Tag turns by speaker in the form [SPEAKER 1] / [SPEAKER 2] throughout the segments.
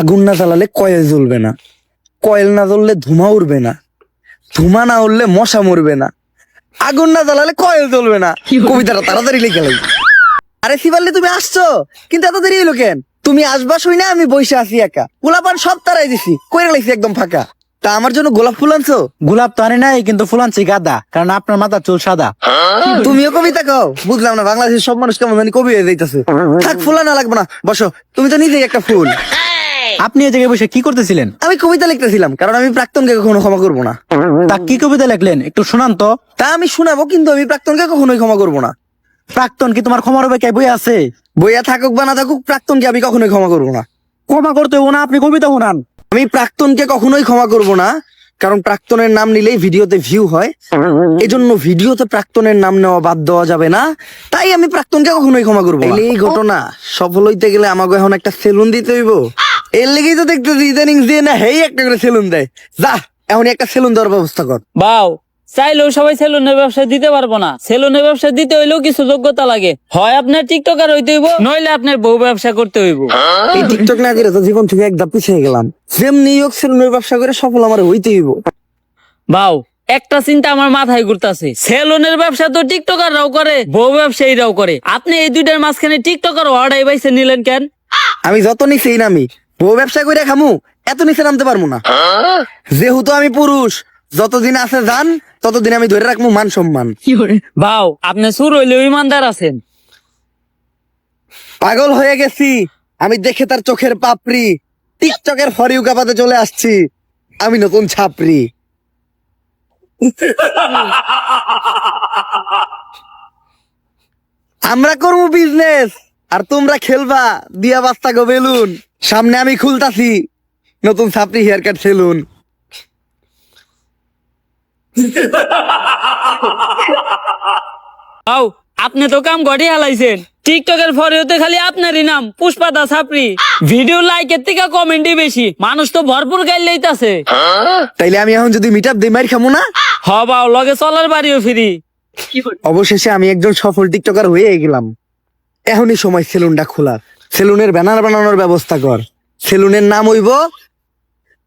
[SPEAKER 1] আগুন না জ্বালালে কয়েল জ্বলবে না, কয়েল না জ্বললে ধোঁয়া উড়বে না, ধোঁয়া না উড়লে মশা মরবে না, আগুন না জ্বালালে কয়েল জ্বলবে না। কবিতাটা তাড়াতাড়ি লিখে লাই। আরে শিবাল্লি, তুমি আসছো, কিন্তু এত দেরি হলো কেন? তুমি আসবা শুই না আমি বসে আছি একা, গোলাপান সব তারাই দিছি, কইরা লাগছি একদম ফাঁকা। তা আমার জন্য গোলাপ ফুল আনছো?
[SPEAKER 2] গোলাপ তো আনে নাই, কিন্তু ফুল আনছি গাঁদা, কারণ আপনার মাথার চুল সাদা।
[SPEAKER 1] তুমিও কবিতা কও? বুঝলাম না, বাংলাদেশের সব মানুষ কেমন জানি কবি হয়ে যাইতেছে। থাক, ফুল আনা লাগবে না, বসো, তুমি তো নিজেই একটা ফুল।
[SPEAKER 2] আপনি এই জায়গায় বসে কি করতেছিলেন?
[SPEAKER 1] আমি কবিতা লিখতেছিলাম, কারণ আমি প্রাক্তনকে কখনো ক্ষমা করবো না।
[SPEAKER 2] তা কি কবিতা লিখলেন, একটু শোনান তো।
[SPEAKER 1] তা আমি শোনাবো, কিন্তু আমি প্রাক্তনকে কখনোই ক্ষমা করবো না।
[SPEAKER 2] প্রাক্তন কি তোমার ক্ষমার হবে? কে বই আছে?
[SPEAKER 1] বইয়া থাকুক বা না থাকুক, প্রাক্তনকে আমি কখনোই ক্ষমা করবো না।
[SPEAKER 2] ক্ষমা করতে হবো না, আপনি কবিতা শোনান।
[SPEAKER 1] আমি প্রাক্তনকে কখনোই ক্ষমা করব না, কারণ প্রাক্তনের নাম নিলেই ভিডিওতে ভিউ হয়, এজন্য ভিডিওতে প্রাক্তনের নাম নেওয়া বাদ দেওয়া যাবে না। তাই আমি প্রাক্তনকে কখনোই ক্ষমা করবো না। এই ঘটনা সফল হইতে গেলে আমাকে এখন একটা সেলুন দিতে হইব। এর লেগেই তো দেখতেছি ইদানিং দিয়ে না হেই একটা করে সেলুন দেয়। যা, এখন একটা সেলুন দেওয়ার ব্যবস্থা কর।
[SPEAKER 3] বাও, চাইলেও সবাই সেলুনের ব্যবসা দিতে পারবো না। সেলুনের ব্যবসা দিতে হইলেও কিছু যোগ্যতা লাগে। হয় আপনার টিকটকার হইতে হইব, নইলে আপনার বউ ব্যবসা করতে হইব।
[SPEAKER 1] এই টিকটক না করে তো জীবন থেকে এক ধাপ পিছিয়ে গেলাম। যেমনি হোক সেলুনের ব্যবসা করে সফল আমার হইতে হইব।
[SPEAKER 3] বাও, একটা চিন্তা আমার মাথায় ঘুরতাছে, সেলুনের ব্যবসা তো টিকটকাররাও করে, বউ ব্যবসায়ীরাও করে, আপনি এই দুইটার মাঝখানে টিকটকার ওয়ার্ডাই বাইছে নিলেন কেন?
[SPEAKER 1] আমি যত নিচেই নামি, বউ ব্যবসা করে খামু, এত নিচে নামতে পারবো না। যেহেতু আমি পুরুষ, যতদিন আছে জান, ততদিন আমি ধরে রাখবো মান সম্মান।
[SPEAKER 3] বাও, আপনি সুর হইলেও ইমানদার আছেন।
[SPEAKER 1] পাগল হয়ে গেছি আমি দেখে তার চোখের পাপড়ি, টিকটকের ফরিউকাপাতে চলে আসছি আমি নতুন ছাপরি। আমরা করবো বিজনেস আর তোমরা খেলবা দিয়া বাস্তা গো বেলুন। সামনে আমি খুলতাছি নতুন ছাপরি হেয়ার কাট সেলুন।
[SPEAKER 3] বাও, আপনি তো কাম গড়ি হালাইছেন। টিকটকের ফরিওতে খালি আপনারই নাম, পুষ্পাদা ছাপরি। ভিডিও লাইকের থেকে কমেন্টই বেশি, মানুষ তো ভরপুর গাইল লইতাছে।
[SPEAKER 1] তাইলে আমি এখন যদি মিট আপ দিই মাইর খামু না?
[SPEAKER 3] হ বাও, লগে চলার বাড়িও ফিরি।
[SPEAKER 1] অবশেষে আমি একজন সফল টিকটকার হয়ে গেলাম। এখনই সময় সেলুনটা খোলার। সেলুনের ব্যানার বানানোর ব্যবস্থা কর। সেলুনের নাম হইব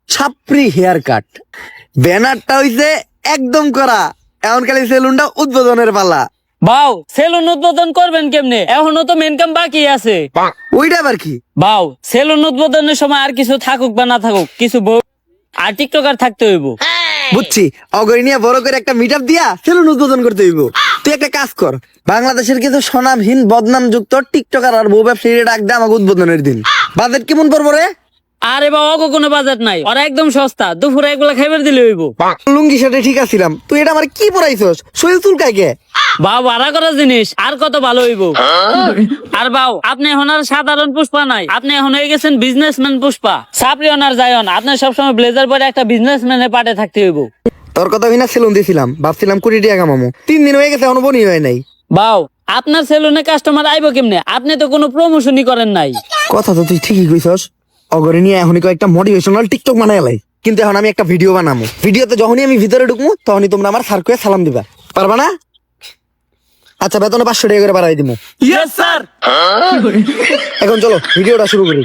[SPEAKER 1] ছাপরি হেয়ার কাট। ব্যানারটা হইছে একদম করা, এখন খালি সেলুনটা উদ্বোধনের পালা।
[SPEAKER 3] বাও, সেলুন উদ্বোধন করবেন কেমনে? এখনো তো মেন কাম বাকি আছে।
[SPEAKER 1] ওইটা আবার কি?
[SPEAKER 3] বাও, সেলুন উদ্বোধনের সময় আর কিছু থাকুক বা না থাকুক, কিছু বউ আর টিকটকার থাকতে হইব।
[SPEAKER 1] বুঝছি, অগরি নিয়ে বড় করে একটা মিট আপ দিয়া সেলুন উদ্বোধন করতে হইব। তুই একটা কাজ কর, বাংলাদেশের কিছু স্বনামহীন বদনাম যুক্ত টিকটকার আর বউ ব্যবসায়ী ডাক দে আমাকে উদ্বোধনের দিন। বাজেট কেমন পড়বো রে?
[SPEAKER 3] আরে বাবা, অগো কোনো বাজেট নাই, ওরা একদম সস্তা, দুপুরে এগুলা খাইবার দিলে হইব।
[SPEAKER 1] লুঙ্গি শার্টে ঠিক আছিলাম, তুই এটা আমার কি পরাইছস? শরীর চুলকায় কে?
[SPEAKER 3] বাও, ভাড়া করা জিনিস আর কত ভালো হইব। আর বাও, আপনি এখন আর সাধারণ পুষ্পা নাই, আপনি এখন হয়ে গেছেন বিজনেসম্যান পুষ্পা। সাপরি অনার যাইন, আপনার সবসময় ব্লেজার পরে একটা বিজনেসম্যানের পাটে থাকতে হইব।
[SPEAKER 1] তোর কথা বিনা সেলুন দিয়েছিলাম, ভাবছিলাম 20 টাকা কামামু, 3 দিন হয়ে গেছে এখনো বনি হয় নাই।
[SPEAKER 3] বাও, আপনার সেলুনে কাস্টমার আইব কেমনে? আপনি তো কোনো প্রমোশনই করেন নাই।
[SPEAKER 1] কথা তো তুই ঠিকই কইছস। অগরে নিয়ে এখনই কয়েকটা মোটিভেশনাল টিকটক বানাই লাই, কিন্তু এখন আমি একটা ভিডিও বানাবো। ভিডিওতে যখনই আমি ভিতরে ঢুকবো তখনই তোমরা আমার স্যার কয়ে সালাম দিবা, পারবা না? আচ্ছা, বেতনে 500 টাকা করে বাড়াই দিবো।
[SPEAKER 3] Yes sir.
[SPEAKER 1] এখন চলো ভিডিওটা শুরু করি।